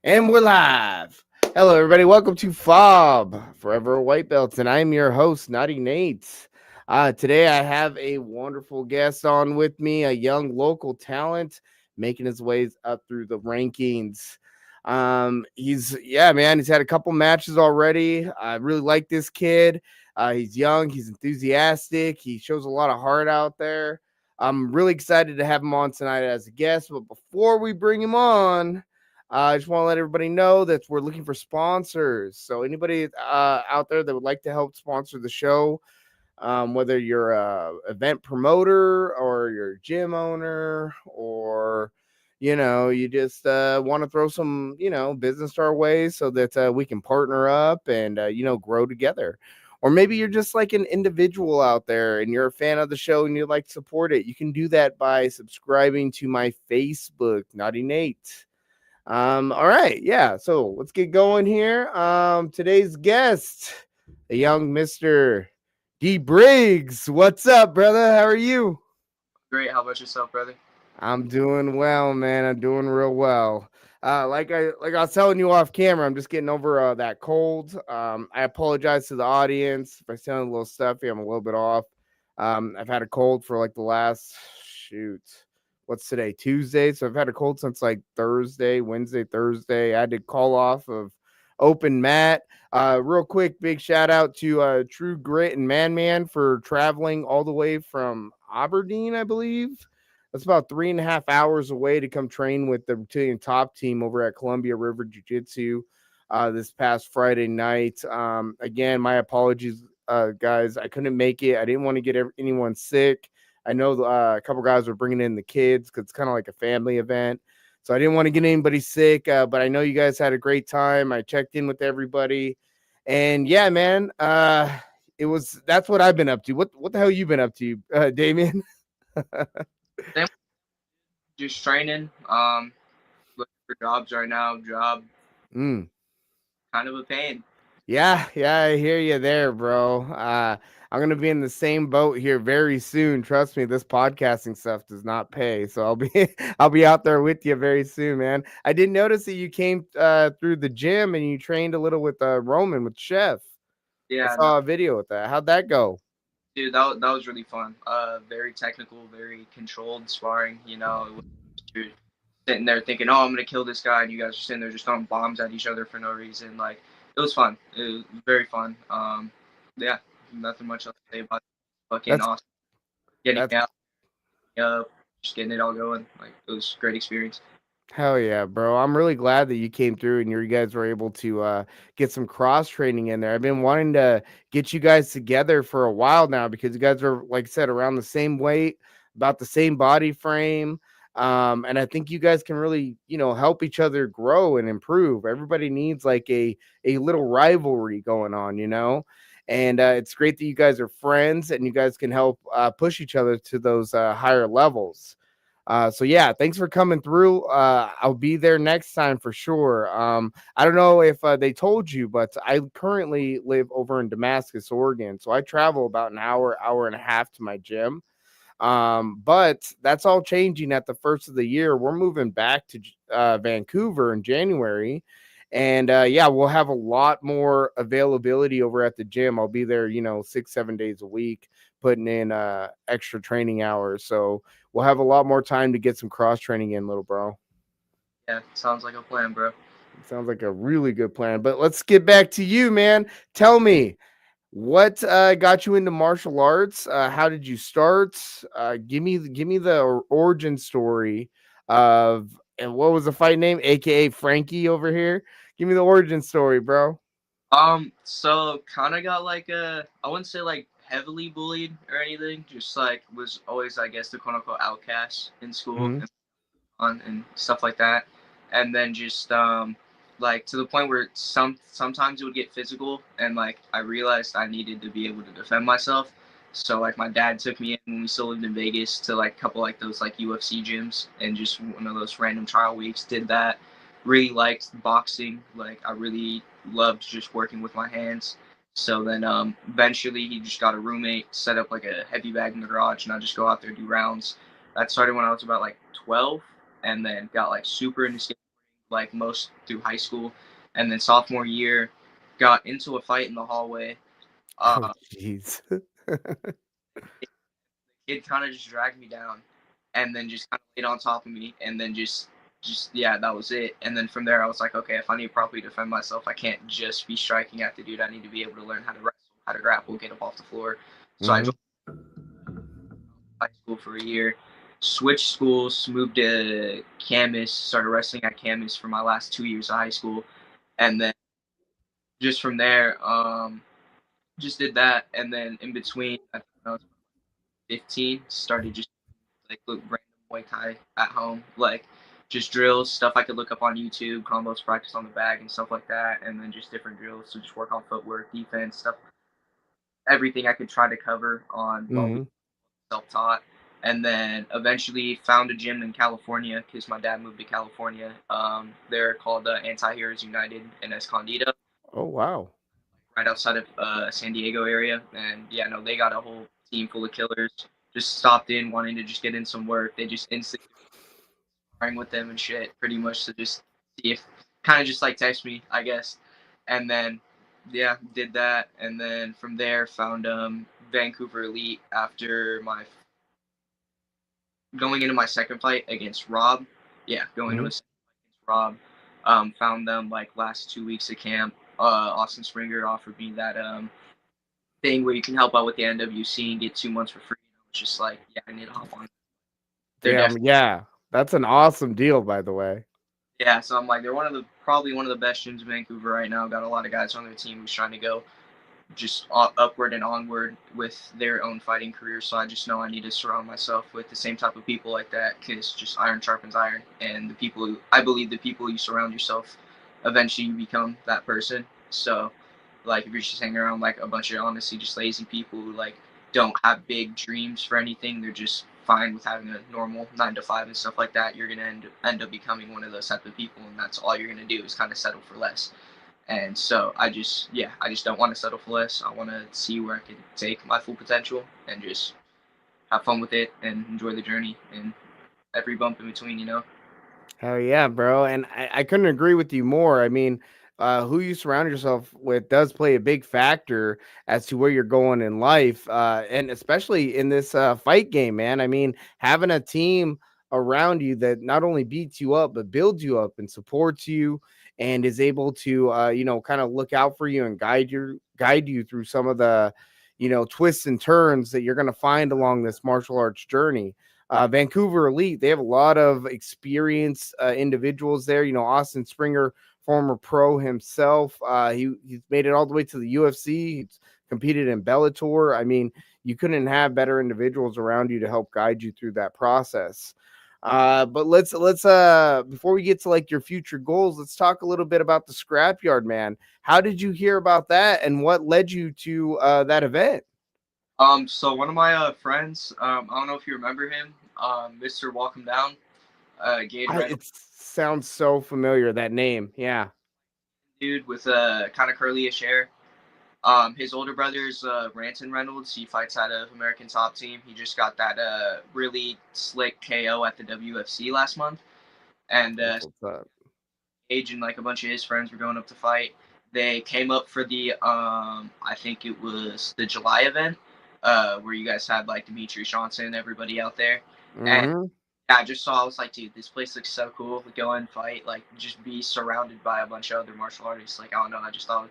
And we're live. Hello, everybody. Welcome to FAWB, Forever White Belts, and I'm your host, Naughty Nate. Today, I have a wonderful guest on with me, a young local talent making his ways up through the rankings. He's had a couple matches already. I really like this kid. He's young, he's enthusiastic, he shows a lot of heart out there. I'm really excited to have him on tonight as a guest. But before we bring him on, I just want to let everybody know that we're looking for sponsors. So anybody out there that would like to help sponsor the show, whether you're a event promoter or you're a gym owner, or you just want to throw some business our way so that we can partner up and grow together. Or maybe you're just like an individual out there and you're a fan of the show and you'd like to support it. You can do that by subscribing to my Facebook, Naughty Nate. All right, yeah. So let's get going here. Today's guest, a young Mr. D Briggs. What's up, brother? How are you? Great. How about yourself, brother? I'm doing well, man. I'm doing real well. Like I was telling you off camera, I'm just getting over that cold. I apologize to the audience if I sound a little stuffy. I'm a little bit off. I've had a cold for like the last shoot. What's today? Tuesday. So I've had a cold since like Thursday, Wednesday, Thursday. I had to call off of open mat. Real quick, big shout out to True Grit and Man for traveling all the way from Aberdeen, I believe. That's about 3.5 hours away to come train with the Brazilian top team over at Columbia River Jiu Jitsu this past Friday night. Again, my apologies, guys. I couldn't make it. I didn't want to get anyone sick. I know a couple guys were bringing in the kids because it's kind of like a family event. So I didn't want to get anybody sick, but I know you guys had a great time. I checked in with everybody. And yeah, man, that's what I've been up to. What the hell you been up to, Damien? Same. Just training. Looking for jobs right now. Job Mm. kind of a pain. Yeah, I hear you there, bro. I'm gonna be in the same boat here very soon. Trust me, this podcasting stuff does not pay, so I'll be I'll be out there with you very soon, man. I did notice that you came through the gym and you trained a little with Roman with Chef. I Yeah, no, saw a video with that. How'd that go? dude, that was really fun. Very technical, very controlled sparring. It was you're sitting there thinking, "Oh, I'm gonna kill this guy," and you guys are sitting there just throwing bombs at each other for no reason. Like it was fun. It was very fun. Yeah, nothing much else to say about it. Fucking That's awesome. Getting that's me out, just getting it all going. Like it was a great experience. Hell yeah, bro. I'm really glad that you came through and you guys were able to get some cross training in there. I've been wanting to get you guys together for a while now because you guys are, like I said, around the same weight, about the same body frame. And I think you guys can really, help each other grow and improve. Everybody needs like a little rivalry going on. And it's great that you guys are friends and you guys can help push each other to those higher levels. So yeah, thanks for coming through. I'll be there next time for sure. I don't know if they told you, but I currently live over in Damascus, Oregon. So I travel about an hour and a half to my gym. But that's all changing at the first of the year. We're moving back to Vancouver in January. And yeah, we'll have a lot more availability over at the gym. I'll be there, 6, 7 days a week, putting in extra training hours. So we'll have a lot more time to get some cross training in, little bro. Yeah, sounds like a plan, bro. Sounds like a really good plan. But let's get back to you, man. Tell me, what got you into martial arts? How did you start? Give me the origin story of, and what was the fight name, aka Frankie over here. Give me the origin story, bro. So kind of got like I wouldn't say like heavily bullied or anything. Just like was always, I guess, the quote unquote outcast in school Hmm. and and stuff like that. And then just like to the point where sometimes it would get physical, and like I realized I needed to be able to defend myself. So like my dad took me in when we still lived in Vegas to like a couple like those like UFC gyms, and just one of those random trial weeks did that. Really liked boxing. Like I really loved just working with my hands. So then eventually he just got a roommate, set up like a heavy bag in the garage, and I just go out there do rounds. That started when I was about like 12, and then got like super into skateboarding. like most through high school, and then sophomore year, got into a fight in the hallway. Oh, Uh, jeez. Kid kind of just dragged me down, and then just kind of laid on top of me, and then just yeah, that was it. And then from there, I was like, okay, if I need to properly defend myself, I can't just be striking at the dude. I need to be able to learn how to wrestle, how to grapple, get up off the floor. So I Hmm. joined high school for a year, switched schools, moved to Camas, started wrestling at Camas for my last 2 years of high school, and then just from there, just did that, and then in between, I think I was 15, started just like look random Muay Thai at home, like just drills, stuff I could look up on YouTube, combos practice on the bag and stuff like that, and then just different drills to just work on footwork, defense, stuff, everything I could try to cover on while we Hmm. self-taught. And then eventually found a gym in California because my dad moved to California. They're called Anti-Heroes United in Escondido, Oh, wow. right outside of San Diego area. And yeah, no, they got a whole team full of killers. Just stopped in wanting to just get in some work. They just instantly sparring with them and shit, pretty much to just see if kind of just like text me, I guess. And then yeah, did that, and then from there found Vancouver Elite after my going into my second fight against Rob. Yeah, going into Hmm. a second fight against Rob. Found them like last 2 weeks of camp. Austin Springer offered me that thing where you can help out with the NWC and get 2 months for free. And I was just like, yeah, I need to hop on. They're Damn, definitely yeah. That's an awesome deal, by the way. yeah. So I'm like, they're probably one of the best gyms in Vancouver right now. Got a lot of guys on their team who's trying to go just upward and onward with their own fighting career. So I just know I need to surround myself with the same type of people like that, because just iron sharpens iron. And the people, I believe, the people you surround yourself, eventually you become that person. So, like, if you're just hanging around like a bunch of honestly just lazy people who like don't have big dreams for anything, they're just fine with having a normal 9 to 5 and stuff like that. You're gonna end up becoming one of those type of people, and that's all you're gonna do is kind of settle for less. And so I just don't want to settle for less. I want to see where I can take my full potential and just have fun with it and enjoy the journey and every bump in between, you know? Hell yeah, bro. And I couldn't agree with you more. I mean, who you surround yourself with does play a big factor as to where you're going in life. And especially in this fight game, man. I mean, having a team around you that not only beats you up, but builds you up and supports you and is able to, kind of look out for you and guide you through some of the, twists and turns that you're going to find along this martial arts journey. Vancouver Elite, they have a lot of experienced individuals there. Austin Springer, former pro himself. He's made it all the way to the UFC. He's competed in Bellator. I mean, you couldn't have better individuals around you to help guide you through that process. But let's before we get to like your future goals, let's talk a little bit about the Scrapyard, man. How did you hear about that, and what led you to that event? So one of my friends, I don't know if you remember him, Mr. Welcome Down, Gage Randall, It sounds so familiar, that name. Yeah. dude with kind of curly-ish hair. His older brother's Ranton Reynolds. He fights out of American Top Team. He just got that really slick KO at the WFC last month, and That's what's up. Age and like a bunch of his friends were going up to fight. They came up for the I think it was the July event, where you guys had like Demetrius Johnson and everybody out there. And Mhm. yeah, I just saw, I was like, dude, this place looks so cool. Go and fight, like just be surrounded by a bunch of other martial artists. Like, I don't know, I just thought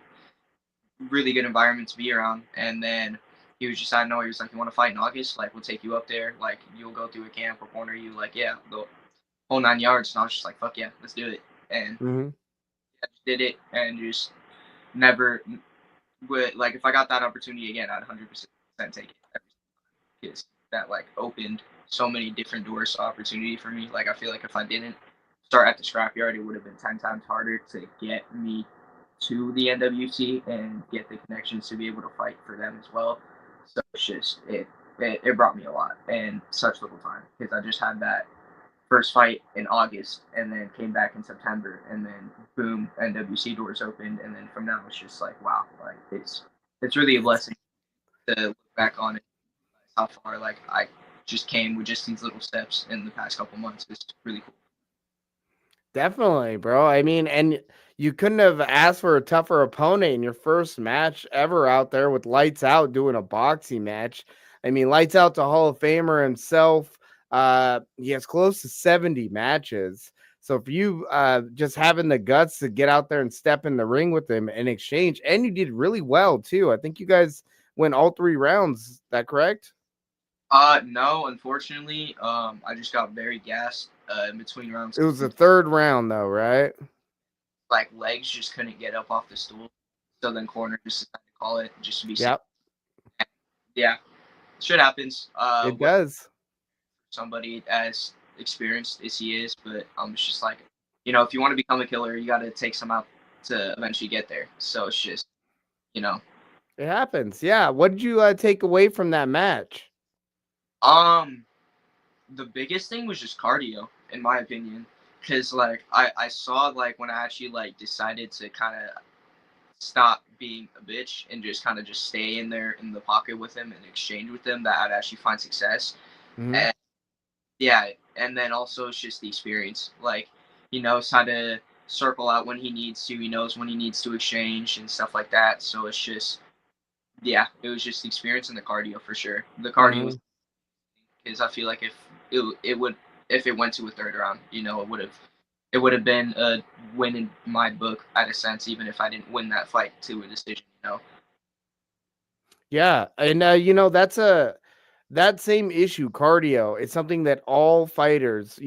really good environment to be around. And then he was just, I know, he was like, you want to fight in August? Like, we'll take you up there. Like, you'll go through a camp or corner you. Like, yeah, the whole 9 yards. And I was just like, fuck yeah, let's do it. And Mhm. I just did it, and just never would, like, if I got that opportunity again, I'd 100% take it. Because that like opened so many different doors to opportunity for me. Like, I feel like if I didn't start at the scrapyard, it would have been 10 times harder to get me to the NWC and get the connections to be able to fight for them as well. So it's just it brought me a lot in such little time, because I just had that first fight in August and then came back in September, and then boom, NWC doors opened, and then from now it's just like, wow, like it's really a It's blessing to look back on it, how far like I just came with just these little steps in the past couple months. It's really cool. Definitely, bro. I mean, and you couldn't have asked for a tougher opponent in your first match ever out there with Lights Out doing a boxing match. I mean, Lights Out to Hall of Famer himself. He has close to 70 matches. So for you just having the guts to get out there and step in the ring with him in exchange, and you did really well too. I think you guys went all 3 rounds. Is that correct? No, unfortunately, I just got very gassed in between rounds. It was the third round though, right? Like legs just couldn't get up off the stool, so then corner just decided to call it just to be safe. Yep, Yeah, shit happens. it With does. somebody as experienced as he is, but I'm just like, if you want to become a killer, you got to take some out to eventually get there. So it's just, you know, It happens. Yeah. What did you take away from that match? um, the biggest thing was just cardio, in my opinion, because like I saw like when I actually like decided to kind of stop being a bitch and just kind of just stay in there in the pocket with him and exchange with him, that I'd actually find success. Mhm. And yeah, and then also it's just the experience. Like he knows how to circle out when he needs to. He knows when he needs to exchange and stuff like that. So it's just yeah, it was just the experience and the cardio for sure. The cardio was Mhm. because I feel like if it would if it went to a third round, it would have been a win in my book at a sense, even if I didn't win that fight to a decision. Yeah, and that's that same issue, cardio. It's something that all fighters,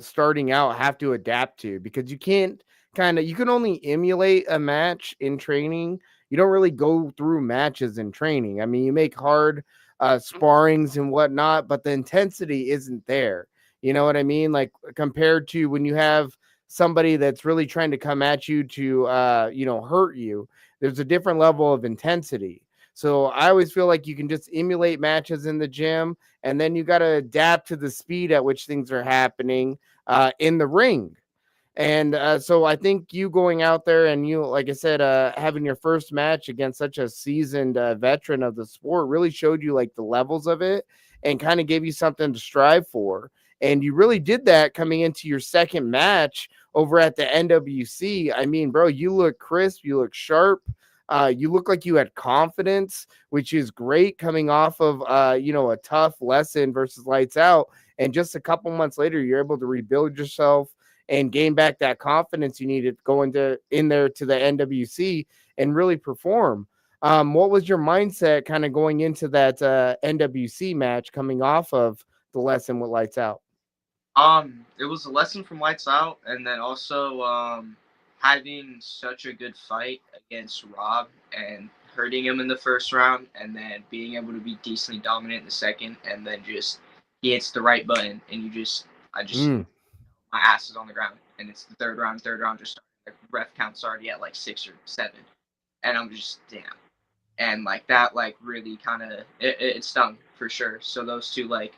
starting out have to adapt to because you can't you can only emulate a match in training. You don't really go through matches in training. I mean, you make hard sparrings and whatnot, but the intensity isn't there. You know what I mean? Like compared to when you have somebody that's really trying to come at you to hurt you, there's a different level of intensity. So I always feel like you can just emulate matches in the gym, and then you got to adapt to the speed at which things are happening in the ring. And so I think you going out there and you, like I said, having your first match against such a seasoned veteran of the sport really showed you like the levels of it and kind of gave you something to strive for. And you really did that coming into your second match over at the NWC. I mean, bro, you look crisp, you look sharp. You look like you had confidence, which is great coming off of a tough lesson versus Lights Out. And just a couple months later, you're able to rebuild yourself and gain back that confidence you needed going to in there to the NWC and really perform. What was your mindset kind of going into that NWC match coming off of the lesson with Lights Out? It was a lesson from Lights Out, and then also having such a good fight against Rob and hurting him in the first round, and then being able to be decently dominant in the second, and then just he hits the right button, and I just Mm. my ass is on the ground, and it's the third round. Third round just started. Like, ref count's already at like 6 or 7, and I'm just damn. And like that, like really kind of it stung for sure. So those two like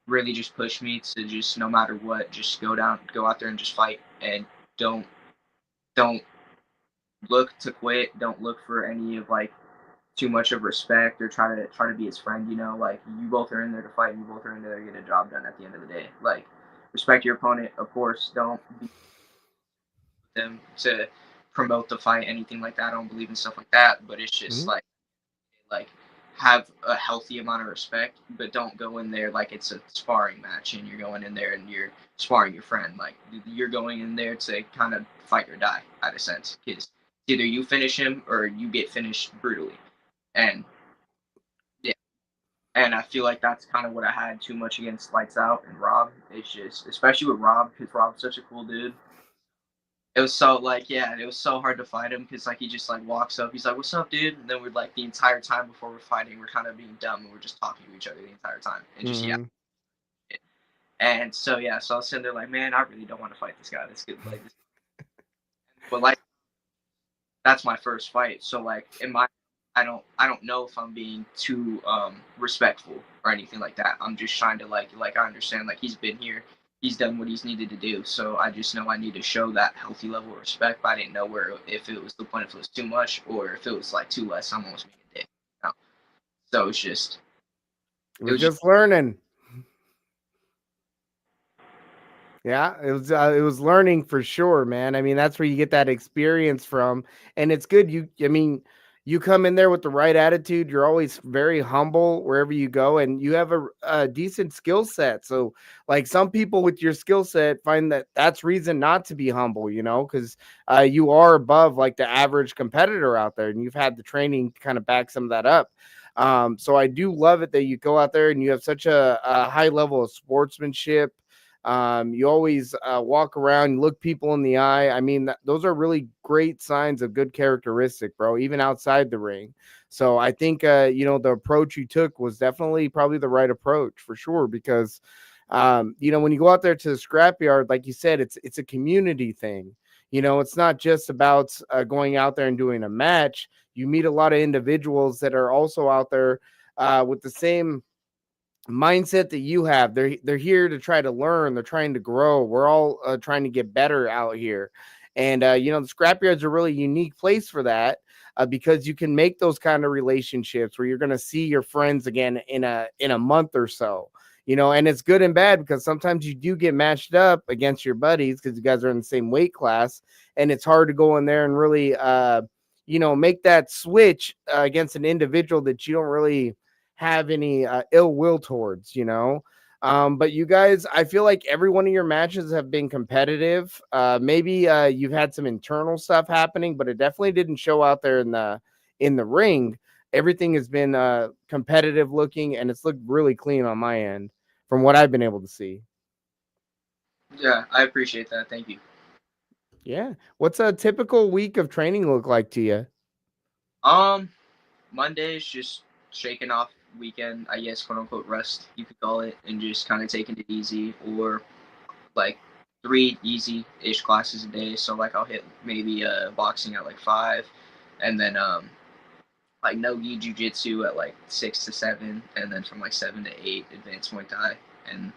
really just pushed me to just no matter what, just go out there and just fight, and don't don't look to quit. Don't look for any of like too much of respect or try to be his friend. Like you both are in there to fight. You both are in there to get a job done at the end of the day. Like respect your opponent, of course. Don't be them to promote the fight, anything like that. I don't believe in stuff like that. But it's just Mhm. like have a healthy amount of respect, but don't go in there like it's a sparring match and you're going in there and you're sparring your friend. Like you're going in there to kind of fight or die, at a sense, because either you finish him or you get finished brutally. And yeah, and I feel like that's kind of what I had too much against Lights Out and Rob. It's just, especially with Rob, because Rob's such a cool dude. It was so like yeah, it was so hard to fight him because like he just like walks up, he's like, "What's up, dude?" And then we're like the entire time before we're fighting, we're kind of being dumb and we're just talking to each other the entire time and just yeah. Mhm. And so yeah, so I was sitting there like, man, I really don't want to fight this guy. This good like this, but like that's my first fight, so like in my I don't know if I'm being too respectful or anything like that. I'm just trying to like I understand like he's been here, he's done what he's needed to do. So I just know I need to show that healthy level of respect. But I didn't know where if it was the point if it was too much or if it was like too less. I'm almost being a dick. You know? So It it was was just just learning. Yeah, it was learning for sure, man. I mean, that's where you get that experience from, and it's good. I mean, you come in there with the right attitude. You're always very humble wherever you go, and you have a decent skill set. So, like some people with your skill set find that that's reason not to be humble, because you are above like the average competitor out there, and you've had the training to kind of back some of that up. So I do love it that you go out there and you have such a high level of sportsmanship. You always walk around, look people in the eye. I mean, those are really great signs of good characteristic, bro, even outside the ring. So I think, the approach you took was definitely probably the right approach for sure. Because, when you go out there to the scrapyard, like you said, it's a community thing. It's not just about going out there and doing a match. You meet a lot of individuals that are also out there with the same mindset that you have. They're here to try to learn. They're trying to grow. We're all trying to get better out here. And the scrapyard's a really unique place for that, because you can make those kind of relationships where you're going to see your friends again in a month or so. And it's good and bad, because sometimes you do get matched up against your buddies because you guys are in the same weight class, and it's hard to go in there and really make that switch against an individual that you don't really have any ill will towards, but you guys, I feel like every one of your matches have been competitive. Maybe you've had some internal stuff happening, but it definitely didn't show out there in the ring. Everything has been competitive looking, and it's looked really clean on my end from what I've been able to see. Yeah, I appreciate that. Thank you. Yeah. What's a typical week of training look like to you? Um, Monday's just shaking off weekend, I guess, quote unquote rest, you could call it, and just kind of taking it easy, or like three easy ish classes a day. So like I'll hit maybe boxing at like 5, and then like no gi jujitsu at like 6 to 7, and then from like 7 to 8 advanced Muay Thai, and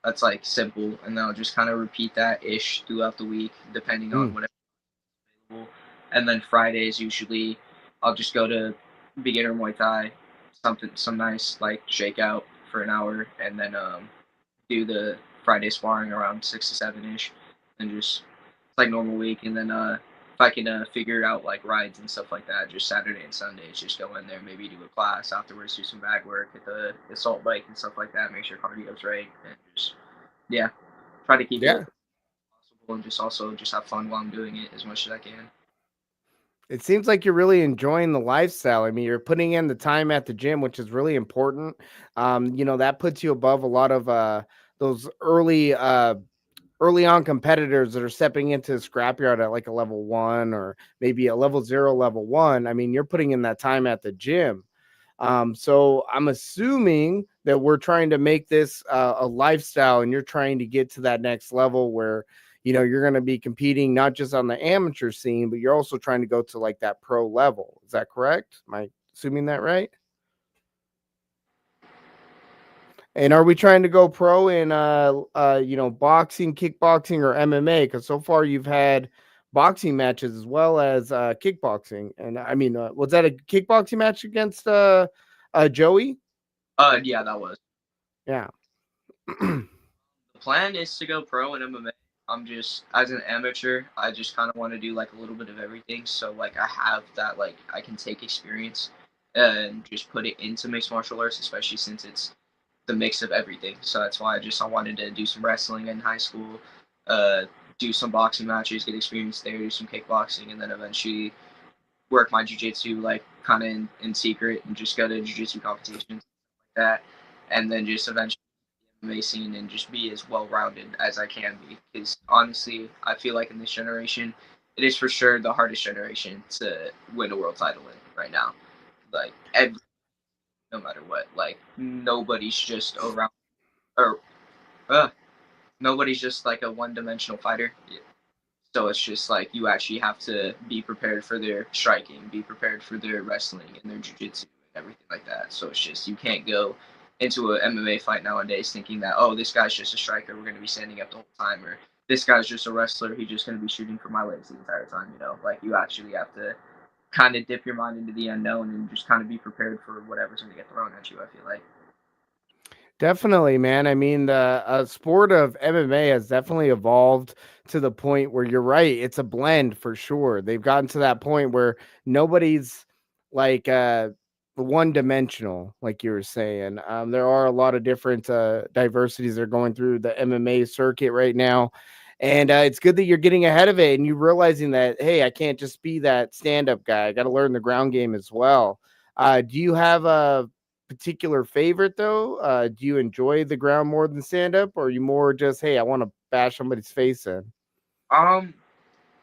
that's like simple. And then I'll just kind of repeat that ish throughout the week, depending on Mm. whatever available. And then Fridays usually I'll just go to beginner Muay Thai, some nice like shakeout for an hour, and then do the Friday sparring around 6 to 7 ish, and just like normal week. And then if I can figure out like rides and stuff like that, just Saturday and Sundays, just go in there, maybe do a class afterwards, do some bag work at the assault bike and stuff like that. Make sure cardio's right, and just yeah, try to keep it Yeah. possible, and just also just have fun while I'm doing it as much as I can. It seems like you're really enjoying the lifestyle. I mean, you're putting in the time at the gym, which is really important. That puts you above a lot of those early on competitors that are stepping into the scrapyard at like a level one or maybe a level zero, level one. I mean, you're putting in that time at the gym. So I'm assuming that we're trying to make this a lifestyle, and you're trying to get to that next level where you're going to be competing not just on the amateur scene, but you're also trying to go to like that pro level. Is that correct? Am I assuming that right? And are we trying to go pro in boxing, kickboxing, or MMA? Because so far you've had boxing matches as well as kickboxing. And I mean, was that a kickboxing match against Joey? Yeah, that was. Yeah. The plan is to go pro in MMA. I'm just as an amateur, I just kind of want to do like a little bit of everything. So like I have that like I can take experience and just put it into mixed martial arts, especially since it's the mix of everything. So that's why I wanted to do some wrestling in high school, uh, do some boxing matches, get experience there, do some kickboxing, and then eventually work my jujitsu like kind of in secret and just go to jujitsu competitions like that, and then just eventually MMA scene and just be as well rounded as I can be. Because honestly, I feel like in this generation, it is for sure the hardest generation to win a world title in right now. Like every, no matter what, like nobody's just around or uh, nobody's just like a one-dimensional fighter. So it's just like you actually have to be prepared for their striking, be prepared for their wrestling and their jujitsu and everything like that. So it's just you can't go into a MMA fight nowadays thinking that, oh, this guy's just a striker, we're going to be standing up the whole time, or this guy's just a wrestler, he's just going to be shooting for my legs the entire time. Like you actually have to kind of dip your mind into the unknown and just kind of be prepared for whatever's going to get thrown at you. I feel like. Definitely, man. I mean, the sport of MMA has definitely evolved to the point where you're right. It's a blend for sure. They've gotten to that point where nobody's like one dimensional, like you were saying. There are a lot of different diversities that are going through the MMA circuit right now. And it's good that you're getting ahead of it and you realizing that, hey, I can't just be that stand up guy. I got to learn the ground game as well. Do you have a particular favorite though? Do you enjoy the ground more than stand up, or are you more just, hey, I want to bash somebody's face in? Um,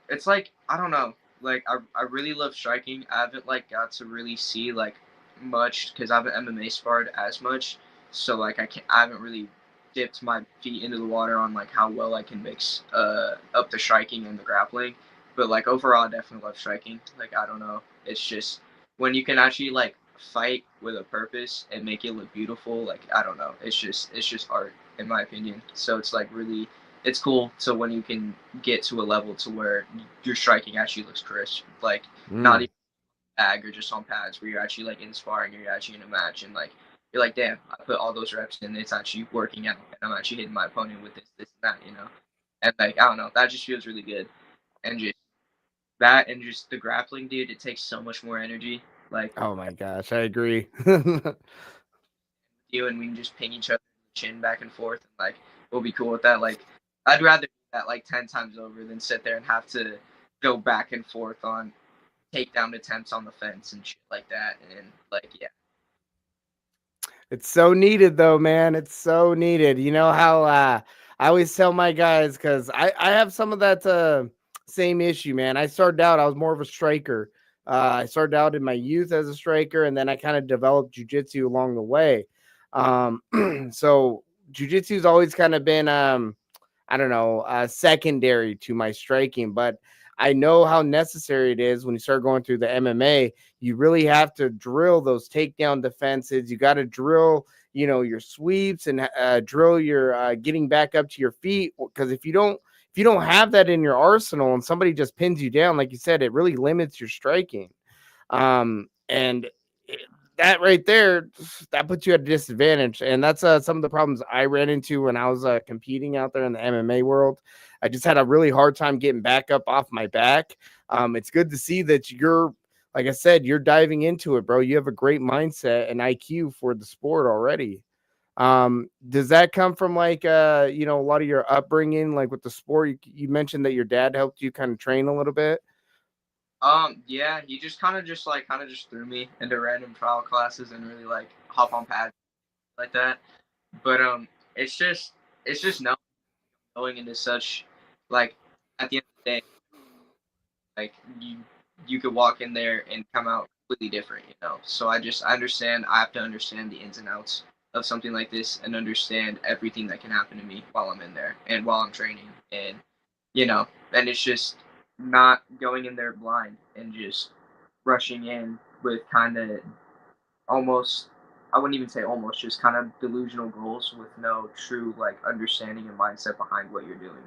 it's like I don't know. Like I really love striking. I haven't like got to really see like much because I haven't MMA sparred as much. So like I haven't really dipped my feet into the water on like how well I can mix up the striking and the grappling. But like overall, I definitely love striking. Like I don't know. It's just when you can actually like fight with a purpose and make it look beautiful. Like I don't know. It's just art in my opinion. So it's like really it's cool. So when you can get to a level to where your striking actually looks crisp, like not Mm. even bag or just on pads, where you're actually like inspiring, you're actually in a match, and like you're like, damn, I put all those reps in, it's actually working out, and I'm actually hitting my opponent with this, and that, and like I don't know, that just feels really good, and just that, and just the grappling, dude, it takes so much more energy, like Oh my gosh, I agree. you, and we can just ping each other chin back and forth, and like we'll be cool with that. Like I'd rather do that like 10 times over than sit there and have to go back and forth on takedown attempts on the fence and shit like that. And like, yeah. It's so needed though, man. It's so needed. You know how I always tell my guys because I have some of that same issue, man. I started out, I was more of a striker. I started out in my youth as a striker, and then I kind of developed jujitsu along the way. Um, so jujitsu's always kind of been I don't know, secondary to my striking, but I know how necessary it is when you start going through the MMA. You really have to drill those takedown defenses. You got to drill, your sweeps and drill your getting back up to your feet. Because if you don't have that in your arsenal and somebody just pins you down, like you said, it really limits your striking. And that right there, that puts you at a disadvantage. And that's some of the problems I ran into when I was competing out there in the MMA world. I just had a really hard time getting back up off my back. It's good to see that you're, like I said, you're diving into it, bro. You have a great mindset and IQ for the sport already. Does that come from like a lot of your upbringing, like with the sport? You mentioned that your dad helped you kind of train a little bit. Yeah, he just kind of just threw me into random trial classes and really like hop on pads like that. But it's just no going into such like at the end of the day, like you could walk in there and come out completely different. So I understand I have to understand the ins and outs of something like this and understand everything that can happen to me while I'm in there and while I'm training and you know and it's just not going in there blind and just rushing in with kind of almost I wouldn't even say almost just kind of delusional goals with no true like understanding and mindset behind what you're doing.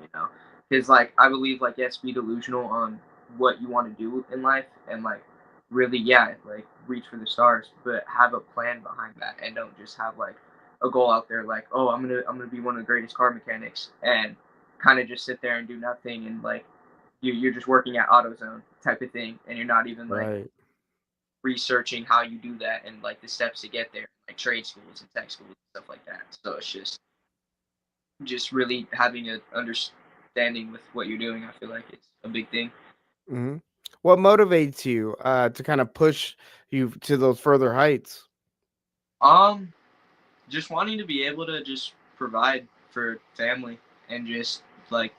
Because like I believe like yes, be delusional on what you want to do in life and like really yeah like reach for the stars, but have a plan behind that and don't just have like a goal out there like oh I'm gonna be one of the greatest car mechanics and kind of just sit there and do nothing and like you're just working at AutoZone type of thing and you're not even like Right. researching how you do that and like the steps to get there, like trade schools and tech schools and stuff like that. So it's just really having an understanding with what you're doing. I feel like it's a big thing. Mhm. What motivates you, to kinda push you to those further heights? Um, just wanting to be able to just provide for family and just like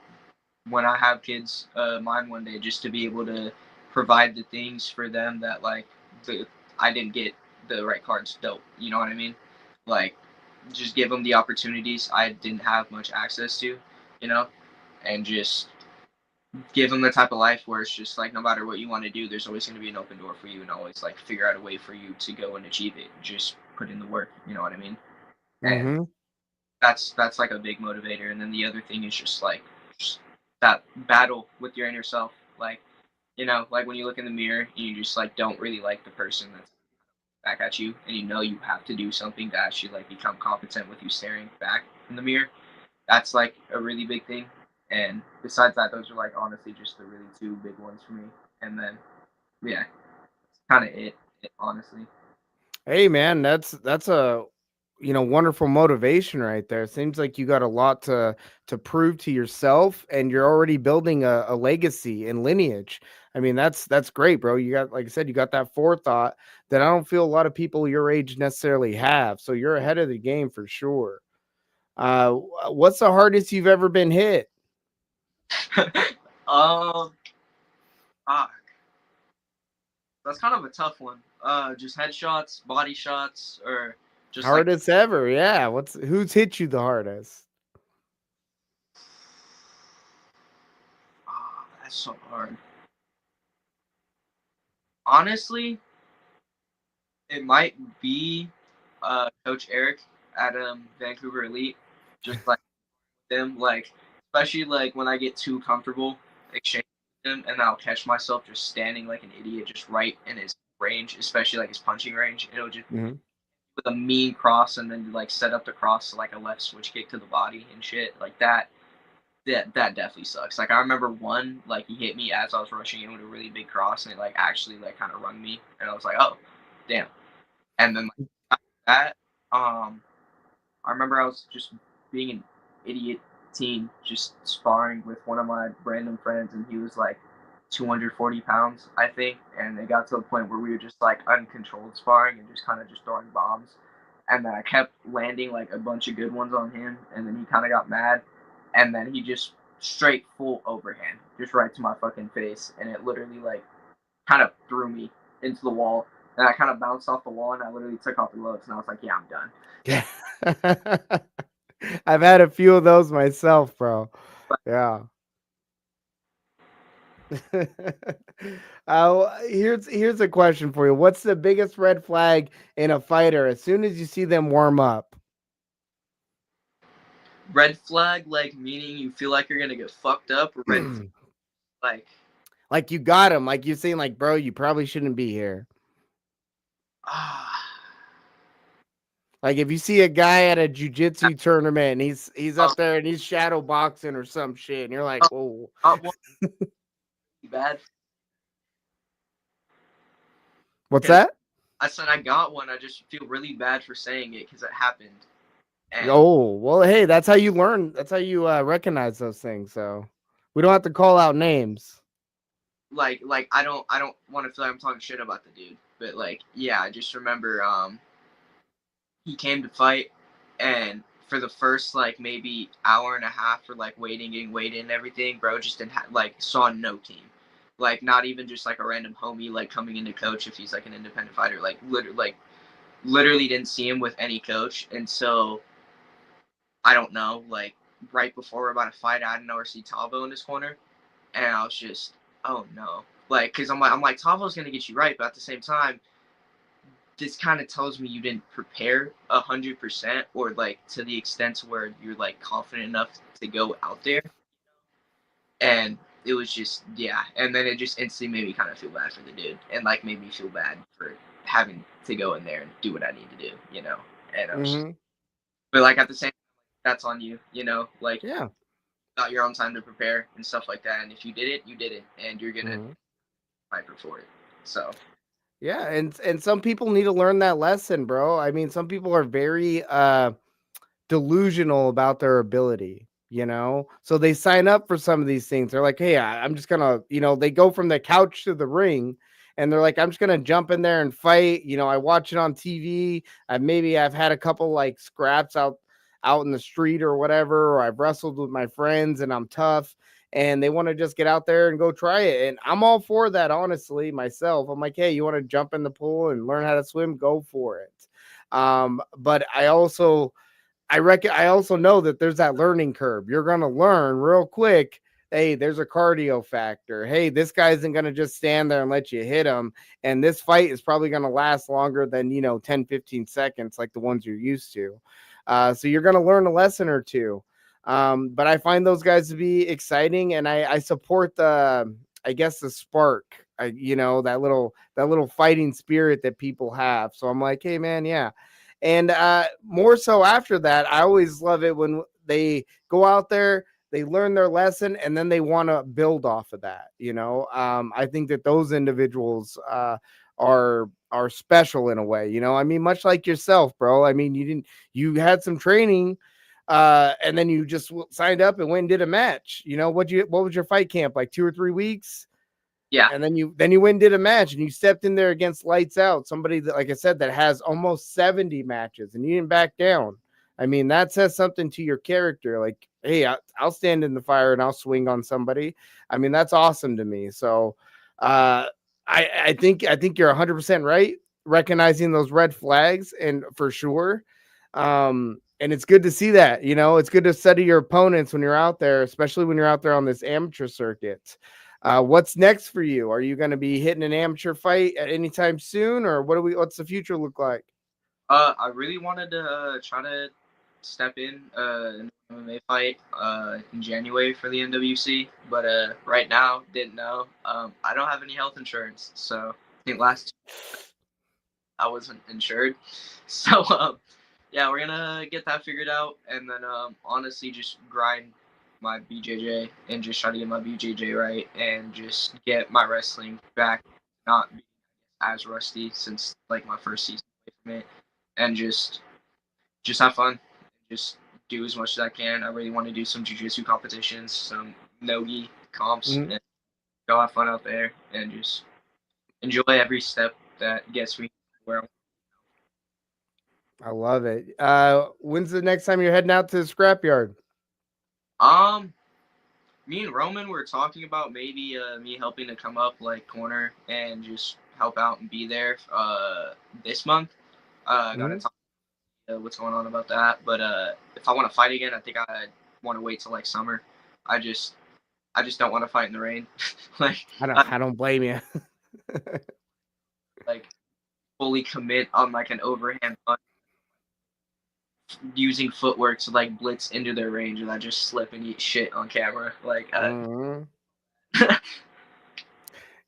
when I have kids, mine one day, just to be able to provide the things for them that like the I didn't get the right cards dealt. You know what I mean? Like just give them the opportunities I didn't have much access to, you know, and just give them the type of life where it's just like no matter what you want to do, there's always going to be an open door for you, and always like figure out a way for you to go and achieve it. Just put in the work. You know what I mean? And Mhm. that's like a big motivator. And then the other thing is just that battle with your inner self, like like when you look in the mirror, you just like don't really like the person that's back at you, and you know you have to do something to actually like become competent with you staring back in the mirror. That's like a really big thing. And besides that, those are like honestly just the really two big ones for me. And then yeah, it's kind of it honestly. Hey man, that's a wonderful motivation right there. Seems like you got a lot to prove to yourself, and you're already building a legacy and lineage. I mean, that's great, bro. You got, like I said, you got that forethought that I don't feel a lot of people your age necessarily have. So you're ahead of the game for sure. What's the hardest you've ever been hit? um, ah, that's kind of a tough one. Just headshots, body shots, or just like Hardest ever, yeah. Who's hit you the hardest? that's so hard. Honestly, it might be Coach Eric at Vancouver Elite. Just like them, like especially like when I get too comfortable exchanging with him, and I'll catch myself just standing like an idiot, just right in his range, especially like his punching range. It'll just Mhm. with a mean cross, and then like set up the cross to like a left switch kick to the body and shit like that. That definitely sucks. Like I remember one, like he hit me as I was rushing in with a really big cross, and it like actually like kind of rung me, and I was like, oh, damn. And then like, after that, I remember I was just being an idiot teen, just sparring with one of my random friends, and he was like 240 pounds, I think. And it got to a point where we were just like uncontrolled sparring and just kind of just throwing bombs. And then I kept landing like a bunch of good ones on him, and then he kind of got mad, and then he just straight full overhand, just right to my fucking face, and it literally like kind of threw me into the wall. And I kind of bounced off the wall, and I literally took off the gloves, and I was like, "Yeah, I'm done." Yeah. I've had a few of those myself, bro. But Yeah. Here's a question for you. What's the biggest red flag in a fighter as soon as you see them warm up? red flag, like meaning you feel like you're gonna get fucked up, or red flag, Like you got him, like you're saying, like, bro, you probably shouldn't be here. ah, Like if you see a guy at a jujitsu tournament and he's um, up there and he's shadow boxing or some shit, and you're like, um, whoa, not one bad what's because that? I said I got one. I just feel really bad for saying it because it happened, and Oh, well, hey, that's how you learn. That's how you recognize those things. So we don't have to call out names. like I don't want to feel like I'm talking shit about the dude, but like yeah, I just remember he came to fight, and for the first like maybe hour and a half for like waiting, getting weighed in and everything, bro just didn't like saw no team. Like not even just like a random homie like coming into coach if he's like an independent fighter. Literally didn't see him with any coach. And so I don't know, like right before we're about to fight, I didn't know see Tavo in this corner. And I was just, oh no. Like, cause I'm like, Tavo's gonna get you right, but at the same time, this kind of tells me you didn't prepare 100%, or like to the extent where you're like confident enough to go out there. And it was just yeah, and then it just instantly made me kind of feel bad for the dude, and like made me feel bad for having to go in there and do what I need to do. And I was just, Hmm. but like at the same time, that's on you. Like Yeah. got your own time to prepare and stuff like that, and if you did it, you did it, and you're gonna Hmm. fight for it. So Yeah, and some people need to learn that lesson, bro. I mean, some people are very delusional about their ability, so they sign up for some of these things. They're like, hey, I'm just gonna, they go from the couch to the ring, and they're like, I'm just gonna jump in there and fight. I watch it on TV. I've had a couple like scraps out in the street or whatever, or I've wrestled with my friends and I'm tough, and they want to just get out there and go try it. And I'm all for that, honestly, myself. I'm like, hey, you want to jump in the pool and learn how to swim, go for it. But I also know that there's that learning curve. You're going to learn real quick. Hey, there's a cardio factor. Hey, this guy isn't going to just stand there and let you hit him. And this fight is probably going to last longer than, 10, 15 seconds, like the ones you're used to. So you're going to learn a lesson or two. But I find those guys to be exciting, and I support I guess the spark, that little fighting spirit that people have. So I'm like, hey man, yeah. And more so after that, I always love it when they go out there, they learn their lesson, and then they want to build off of that. I think that those individuals are special in a way. I mean, much like yourself, bro. I mean, you had some training, and then you just signed up and went and did a match. What was your fight camp like, 2 or 3 weeks? Yeah. And then you went and did a match, and you stepped in there against lights out, somebody that, like I said, that has almost 70 matches, and you didn't back down. I mean, that says something to your character. Like, hey, I'll stand in the fire and I'll swing on somebody. I mean, that's awesome to me. So, I think you're 100% right, recognizing those red flags, and for sure. And it's good to see that. It's good to study your opponents when you're out there, especially when you're out there on this amateur circuit. What's next for you? Are you going to be hitting an amateur fight at any time soon, or what's the future look like? I really wanted to try to step in an MMA fight in January for the NWC, but right now didn't know. I don't have any health insurance, so I think last I wasn't insured. So yeah, we're gonna get that figured out, and then honestly just grind my BJJ and just try to get my BJJ right, and just get my wrestling back, not be as rusty since like my first season away from it, and just have fun, just do as much as I can. I really want to do some jiu-jitsu competitions, some nogi comps, Mhm. and go have fun out there and just enjoy every step that gets me where I'm. I love it. When's the next time you're heading out to the scrapyard? Um, Me and Roman were talking about maybe me helping to come up like corner and just help out and be there this month. Gotta Mhm. talk what's going on about that. But if I want to fight again, I think I want to wait till like summer. I just I just don't want to fight in the rain. like I I, don't. I don't blame you. like fully commit on like an overhand punch, using footwork to like blitz into their range, and I just slip and eat shit on camera. Mhm.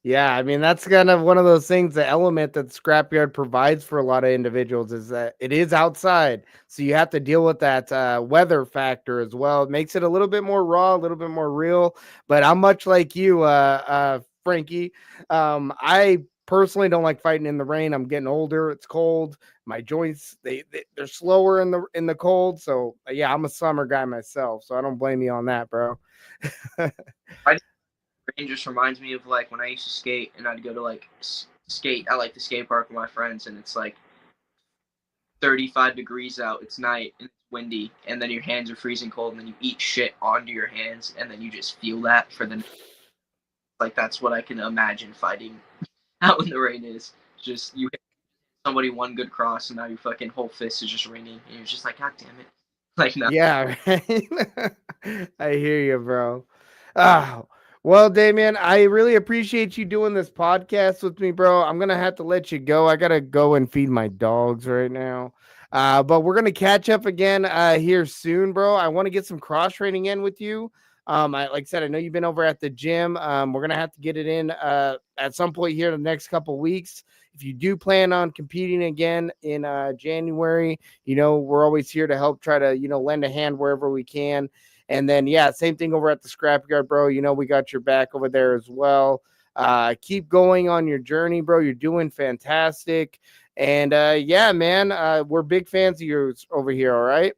Yeah, I mean, that's kind of one of those things, the element that Scrapyard provides for a lot of individuals is that it is outside. So you have to deal with that weather factor as well. It makes it a little bit more raw, a little bit more real. But I'm much like you, Frankie. I personally don't like fighting in the rain. I'm getting older. It's cold. My joints, they're slower in the cold. So yeah, I'm a summer guy myself. So I don't blame you on that, bro. I rain just reminds me of like when I used to skate and I'd go to like skate at like the skate park with my friends, and it's like 35 degrees out, it's night and it's windy, and then your hands are freezing cold, and then you eat shit onto your hands, and then you just feel that for the like that's what I can imagine fighting out in the rain is. Just you hit somebody one good cross and now your fucking whole fist is just raining, and you're just like, God damn it. Like no. Yeah, right. I hear you, bro. Ah, well, Damien, I really appreciate you doing this podcast with me, bro. I'm gonna have to let you go. I gotta go and feed my dogs right now. But we're gonna catch up again here soon, bro. I want to get some cross training in with you. Like I said, I know you've been over at the gym. We're gonna have to get it in at some point here in the next couple weeks. If you do plan on competing again in January, we're always here to help try to, lend a hand wherever we can. And then, yeah, same thing over at the scrapyard, bro. We got your back over there as well. Keep going on your journey, bro. You're doing fantastic. And yeah, man, we're big fans of yours over here. All right.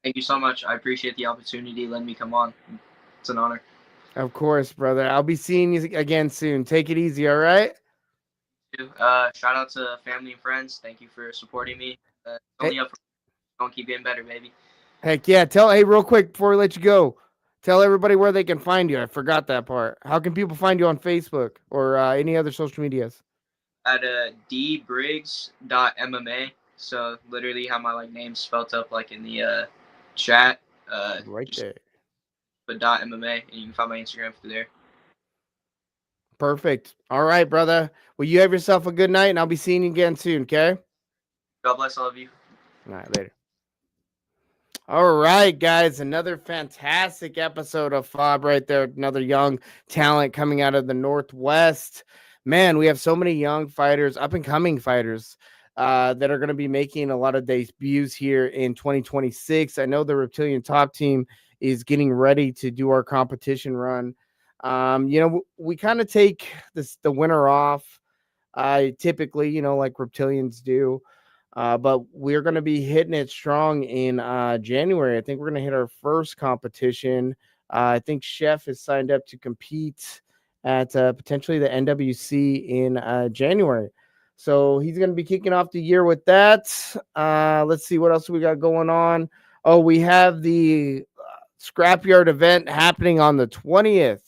Thank you so much. I appreciate the opportunity. Let me come on. It's an honor. Of course, brother. I'll be seeing you again soon. Take it easy. All right. Shout out to family and friends. Thank you for supporting me. Hey, Only up for don't keep getting better, baby. heck yeah. Hey, real quick before we let you go, tell everybody where they can find you. I forgot that part. How can people find you on Facebook or any other social medias? At dbriggs.mma. So literally have my like name spelt up like in the chat. Right Just there. put .mma, and you can find my Instagram through there. Perfect. All right, brother. Well, you have yourself a good night, and I'll be seeing you again soon. Okay. God bless all of you. All right. Later. All right, guys, another fantastic episode of F.A.W.B right there. Another young talent coming out of the Northwest. Man, we have so many young fighters, up and coming fighters, that are going to be making a lot of debuts here in 2026. I know the Reptilian Top Team is getting ready to do our competition run. We kind of take the winter off, typically, like reptilians do. But we're going to be hitting it strong in January. I think we're going to hit our first competition. I think Chef is signed up to compete at potentially the NWC in January. So he's going to be kicking off the year with that. Let's see what else we got going on. Oh, we have the Scrapyard event happening on the 20th.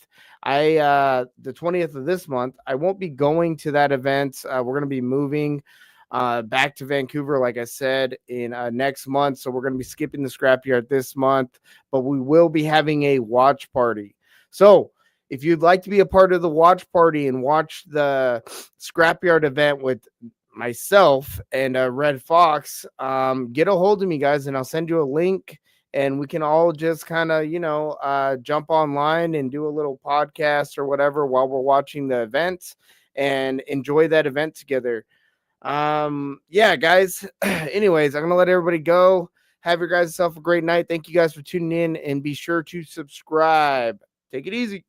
The 20th of this month. I won't be going to that event. We're going to be moving back to Vancouver, like I said, in next month. So we're going to be skipping the Scrapyard this month, but we will be having a watch party. So if you'd like to be a part of the watch party and watch the Scrapyard event with myself and Red Fox, get a hold of me, guys, and I'll send you a link. And we can all just kind of, jump online and do a little podcast or whatever while we're watching the event and enjoy that event together. Yeah, guys. Anyways, I'm gonna let everybody go. Have your guys self a great night. Thank you guys for tuning in and be sure to subscribe. Take it easy.